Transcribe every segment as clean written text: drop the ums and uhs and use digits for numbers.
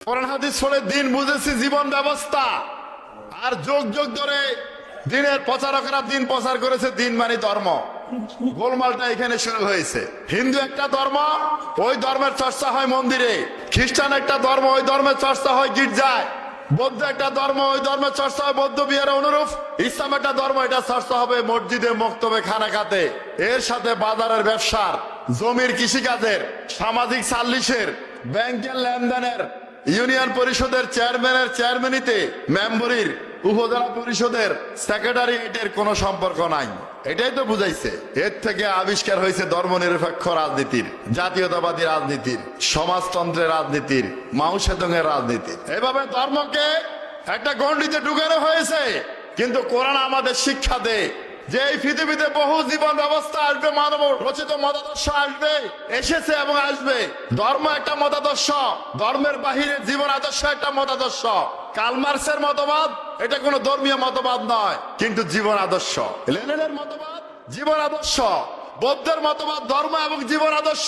কোরআন হাদিস পড়ে দিন বুঝেছি জীবন ব্যবস্থা, আর যুগ যুগ ধরে দিনের প্রচারকরা দিন প্রচার করেছে দিন মানে ধর্ম। গোলমালটা এখানে শুরু হয়েছে। হিন্দু একটা ধর্ম, ওই ধর্মের চর্চা হয় মন্দিরে। খ্রিস্টান একটা ধর্ম, ওই ধর্মের চর্চা হয় গির্জায়। বৌদ্ধ একটা ধর্ম, ওই ধর্মের চর্চা হয় বৌদ্ধ বিহারে অনুরূপ। ইসলাম একটা ধর্ম, এটা চর্চা হবে মসজিদে, মক্তবে, খানাখাতে। এর সাথে বাজারের ব্যবসার, জমির কৃষিকাজের, সামাজিক সাল্লিশের, ব্যাংকের লেনদেনের, ইউনিয়ন পরিষদের চেয়ারম্যানের চেয়ারম্যানিতে, মেম্বরির, উপজেলা পরিষদের সেক্রেটারি, এটার কোনো সম্পর্ক নাই। এটাই তো বুঝাইছে। এর থেকে আবিষ্কার হয়েছে ধর্মনিরপেক্ষ রাজনীতির, জাতীয়তাবাদী রাজনীতির, সমাজতন্ত্রের রাজনীতির, মাউসেদঙের রাজনীতির। এভাবে ধর্মকে একটা গণ্ডিতে ঢুকানো হয়েছে। কিন্তু কোরআন আমাদের শিক্ষা দেয় যে এই পৃথিবীতে বহু জীবন ব্যবস্থা আসবে, মানব রচিত মতাদর্শ আসবে, এসেছে এবং আসবে। ধর্ম একটা মতাদর্শ, ধর্মের বাহিরে জীবন আদর্শ একটা মতাদর্শ। কার্ল মার্কসের মতবাদ এটা কোনো ধর্মীয় মতবাদ নয়, কিন্তু জীবন আদর্শ। লেনিনের মতবাদ জীবন আদর্শ। বৌদ্ধের মতবাদ ধর্ম এবং জীবন আদর্শ।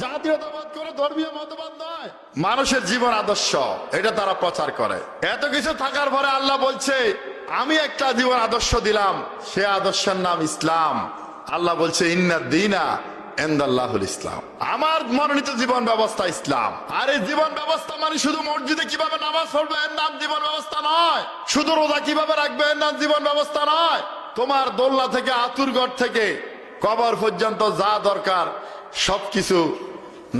জাতীয়তাবাদ করে ধর্মীয় মতবাদ নয়, মানুষের জীবন আদর্শ, এটা তারা প্রচার করে। এত কিছু থাকার পরে আল্লাহ বলছে আমি একটা জীবন আদর্শ দিলাম, সে আদর্শের নাম ইসলাম। আল্লাহ বলছে ইন্না দীনা ইনদাল্লাহুল ইসলাম, আমার মনোনীত জীবন ব্যবস্থা ইসলাম। আর এই জীবন ব্যবস্থা মানে শুধু মসজিদে কিভাবে নামাজ পড়বে এর নাম জীবন ব্যবস্থা নয়, শুধু রোজা কিভাবে রাখবে এর নাম জীবন ব্যবস্থা নয়। তোমার দোলনা থেকে আতুরঘর থেকে কবর পর্যন্ত যা দরকার সবকিছু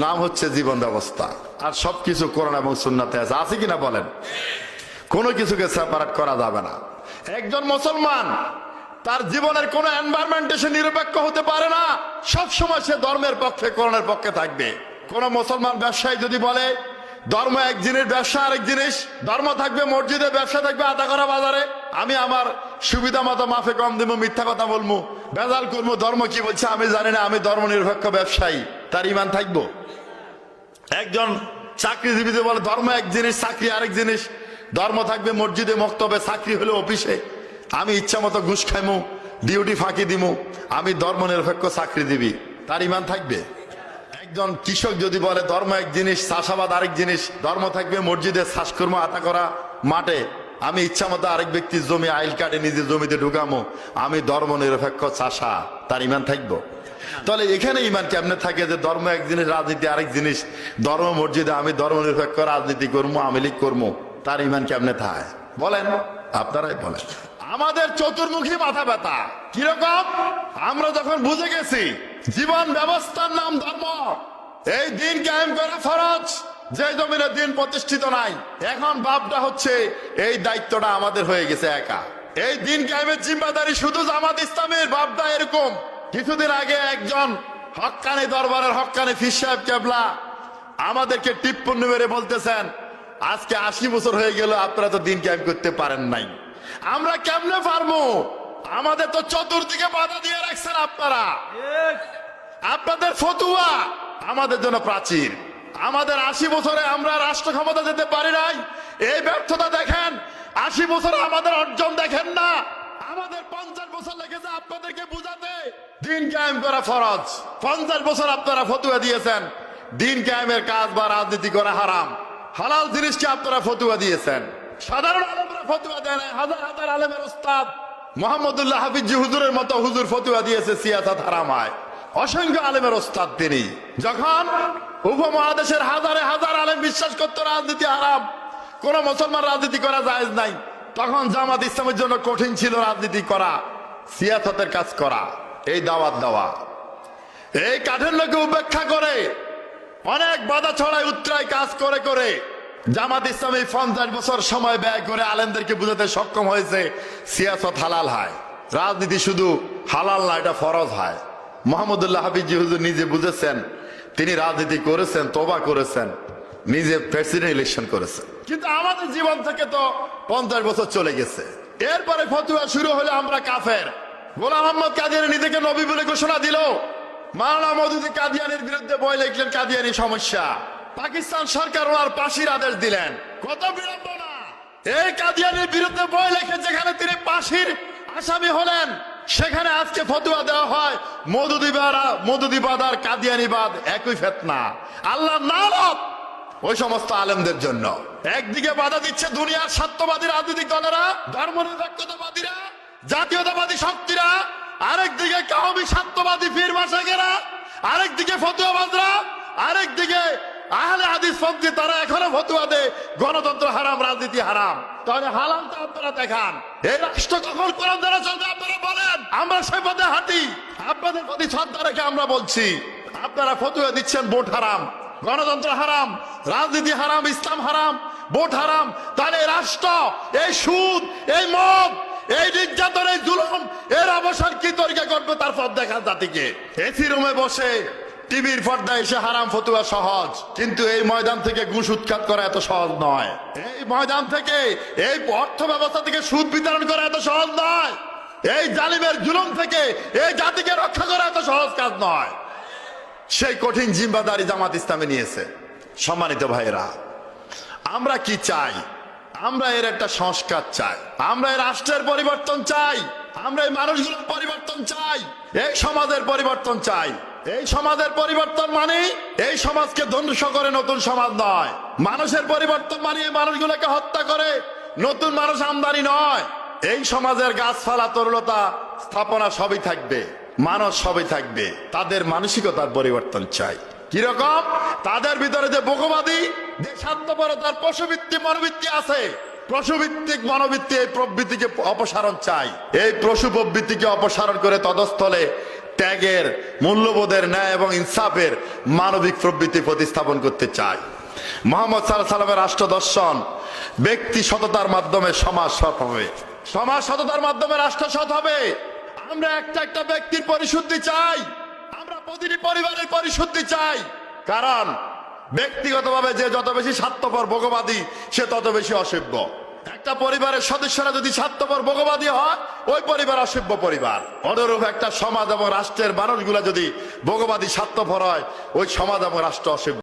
নাম হচ্ছে জীবন ব্যবস্থা। আর সবকিছু কোরআন এবং সুন্নাতে আছে কিনা বলেন? কোনো কিছুকে সেপারেট করা যাবে না। একজন মুসলমান তার জীবনের কোন এনভায়রনমেন্টে সে নিরপেক্ষ হতে পারে না। সব সময় সে ধর্মের পক্ষে, কোরআনের পক্ষে থাকবে। কোন মুসলমান ব্যবসায়ী যদি বলে ধর্ম এক জিনিস, ব্যবসা আরেক জিনিস, ধর্ম থাকবে মসজিদে, ব্যবসা থাকবে আটা করা বাজারে, আমি আমার সুবিধা মতো মাফে কম দেবো, মিথ্যা কথা বলবো, ভেজাল করবো, ধর্ম কি বলছে আমি জানি না, আমি ধর্ম নিরপেক্ষ ব্যবসায়ী, তার ইমান থাকবো? একজন চাকরিজীবী বলে ধর্ম এক জিনিস, চাকরি আরেক জিনিস, ধর্ম থাকবে মসজিদে, মক্তবে, চাকরি হলে অফিসে, আমি ইচ্ছা মতো ঘুষ খাইমু, ডিউটি ফাঁকি দিমু, আমি ধর্ম নিরপেক্ষ চাকরিজীবী, তার ইমান থাকবে? একজন কৃষক যদি বলে ধর্ম এক জিনিস, চাষাবাদ আরেক জিনিস, ধর্ম থাকবে মসজিদে, চাষকর্ম আতা করা মাঠে, আমি ইচ্ছা মতো আরেক ব্যক্তির জমি আইল কাটে নিজের জমিতে ঢুকামো, আমি ধর্ম নিরপেক্ষ চাষা, তার ইমান থাকবো? তাহলে এখানে ইমান কেমনে থাকে যে ধর্ম এক জিনিস, রাজনীতি আরেক জিনিস, ধর্ম মসজিদে আমি ধর্ম নিরপেক্ষ রাজনীতি করবো, আওয়ামী লীগ করবো, তার ইমান কেমনে থাকে? বলেন, আপনারাই বলেন। আমাদের চতুর্মুখী মাথা ব্যথা কিরকম? আমরা যখন বুঝে গেছি জীবন ব্যবস্থার নাম ধর্ম, এই দিন কায়েম করা ফরজ, যে জমিনে দিন প্রতিষ্ঠিত নাই, এখন বাপটা হচ্ছে এই দায়িত্বটা আমাদের হয়ে গেছে একা। এই দিন কায়েমের জিম্মাদারি শুধু জামাত ইসলামের, বাপটা এরকম। কিছুদিন আগে একজন হক্কানি দরবারের হক্কানি ফির সাহেব কেবলা আমাদেরকে টিপ্পনী মেরে বলতেছেন আজকে 80 বছর হয়ে গেল আপনারা তো দিন কায়েম করতে পারেন নাই। আমরা কেমনে পারবো? আমাদের তো চতুর্দিকে বাধা দিয়ে রাখছেন আপনারা। আপনাদের ফতুয়া আমাদের জন্য প্রাচীর। আমাদের 80 বছরে আমরা রাষ্ট্র ক্ষমতা যেতে পারি নাই, এই ব্যর্থতা দেখেন। 80 বছরে আমাদের অর্জন দেখেন না। আমাদের 50 বছর লেগেছে আপনাদেরকে বুঝাতে দিন কায়েম করা ফরজ। 50 বছর আপনারা ফতুয়া দিয়েছেন দিন কায়েমের কাজ বা রাজনীতি করা হারাম। হালাল জিনিসকে আপনারা ফতুয়া দিয়েছেন। সাধারণ আলেমরা ফতুয়া দেয় না, হাজার হাজার আলেমের ওস্তাদ মোহাম্মদুল্লাহ হাফিজ হুজুরের মতো হুজুর ফতুয়া দিয়েছে সিয়াসাত হারাম হয়। অসংখ্য আলেমের ওস্তাদ তিনি। যখন উপমহাদেশের হাজারে হাজার আলেম বিশ্বাস করতো রাজনীতি হারাম, কোন মুসলমান রাজনীতি করা জায়েজ নাই, তখন জামাত ইসলামের জন্য কঠিন ছিল রাজনীতি করা, সিয়াসতের কাজ করা, এই দাওয়াত দেওয়া। এই কাঠিন্যকে উপেক্ষা করে অনেক বাধা ছড়ায় উত্তরায় কাজ করে করে জামাত ইসলামী 50 বছর সময় ব্যয় করে আলেমদেরকে বুঝাতে সক্ষম হয়েছে সিয়াসত হালাল হয়, রাজনীতি শুধু হালাল না, এটা ফরজ হয়। মোহাম্মদুল্লাহ হাফিজ হুজুর নিজে বুঝেছেন, তিনি রাজনীতি করেছেন, তওবা করেছেন, নিজে প্রেসিডেন্ট ইলেকশন করেছেন। কিন্তু আমাদের জীবন থেকে তো 50 বছর চলে গেছে। এরপরে ফতুয়া শুরু হলে আমরা কাফের। গোলাম মোহাম্মদ কাদিয়ানী নিজেকে নবী বলে ঘোষণা দিল। মাওলানা মওদুদী কাদিয়ানীর বিরুদ্ধে বই লিখলেন কাদিয়ানী সমস্যা। পাকিস্তান সরকার ওনার ফাঁসির আদেশ দিলেন। কত বিড়ম্বনা! এই কাদিয়ানীর বিরুদ্ধে বই লিখে যেখানে তিনি ফাঁসির আসামি হলেন, সেখানে আজকে ফতুয়া দেওয়া হয় মওদুদীবাদ আর কাদিয়ানীবাদ একই ফিতনা। আল্লাহ নালত ওই সমস্ত আলেমদের জন্য। একদিকে বাধা দিচ্ছে দুনিয়ার স্বার্থবাদী রাজনৈতিক দলেরা, ধর্মনিরপেক্ষতাবাদীরা, জাতীয়তাবাদী শক্তিরা, আরেকদিকে কাওমি স্বার্থবাদী পীর মাশায়েখেরা, আরেকদিকে ফতুয়াবাজরা, আরেকদিকে আহলে হাদিস পন্থী, তারা এখনো ফতুয়া দেয় গণতন্ত্র হারাম, রাজনীতি হারাম। তাহলে হালালটা আপনারা দেখান। এই রাষ্ট্র কখন কোরআন দ্বারা চলবে আপনারা বলেন, আমরা সেই পথে হাঁটি। আপনাদের প্রতি শ্রদ্ধা রেখে আমরা বলছি, আপনারা ফতুয়া দিচ্ছেন ভোট হারাম, গণতন্ত্র হারাম, রাজনীতি হারাম, ইসলাম হারাম, ভোট হারাম। তাহলে এই রাষ্ট্র, এই সুদ, এই মদ, এই নির্যাতন, এই জুলুম, এর অবসান কি তরিকা করবে তার পথ দেখান জাতিকে। এসি রুমে বসে টিভির পর্দায় এসে হারাম ফতুয়া সহজ, কিন্তু এই ময়দান থেকে ঘুষ উৎখাত করা এত সহজ নয়। এই ময়দান থেকে, এই অর্থ ব্যবস্থা থেকে সুদ বিতরণ করা এত সহজ নয়। এই জালিমের জুলুম থেকে এই জাতিকে রক্ষা করা এত সহজ কাজ নয়। সেই কঠিন জিম্মাদারি জামাত ইসলামে নিয়েছে। সম্মানিত ভাইয়েরা, আমরা কি চাই? আমরা এর একটা সংস্কার চাই, আমরা এই রাষ্ট্রের পরিবর্তন চাই, আমরা এই মানুষগুলোর পরিবর্তন চাই, এই সমাজের পরিবর্তন চাই। এই সমাজের পরিবর্তন মানে এই সমাজকে ধ্বংস করে নতুন সমাজ নয়। মানুষের পরিবর্তন মানে এই মানুষগুলোকে হত্যা করে নতুন মানুষ আমদানি নয়। এই সমাজের গাছপালা, তরুলতা, স্থাপনা সবই থাকবে, মানুষ সবই থাকবে। তাদের মানসিকতার পরিবর্তন চাই। কিরকম? তাদের ভিতরে যে বগবাদী, যে স্বার্থপরতার পশুভিত্তিক মনোবৃত্তি আছে, পশুভিত্তিক মনোবৃত্তি, এই প্রবৃত্তিকে অপসারণ চাই। এই পশু প্রবৃত্তিকে অপসারণ করে তদস্থলে ত্যাগের, মূল্যবোধের, ন্যায় এবং ইনসাফের মানবিক প্রবৃত্তি প্রতিস্থাপন করতে চাই। মুহাম্মদ সাল্লাল্লাহু আলাইহি ওয়াসাল্লামের রাষ্ট্র দর্শন, ব্যক্তি সততার মাধ্যমে সমাজ সৎ হবে, সমাজ সততার মাধ্যমে রাষ্ট্র সৎ হবে। আমরা একটা একটা ব্যক্তির পরিশুদ্ধি চাই, আমরা প্রতিটি পরিবারের পরিশুদ্ধি চাই। কারণ ব্যক্তিগতভাবে যে যত বেশি স্বার্থপর ভোগবাদী, সে তত বেশি অসভ্য। একটা পরিবারের সদস্যরা যদি স্বার্থপর ভোগবাদী হয়, ওই পরিবার অসভ্য পরিবার। অনুরূপ একটা সমাজ এবং রাষ্ট্রের মানুষগুলা যদি ভোগবাদী স্বার্থপর হয়, ওই সমাজ এবং রাষ্ট্র অসভ্য।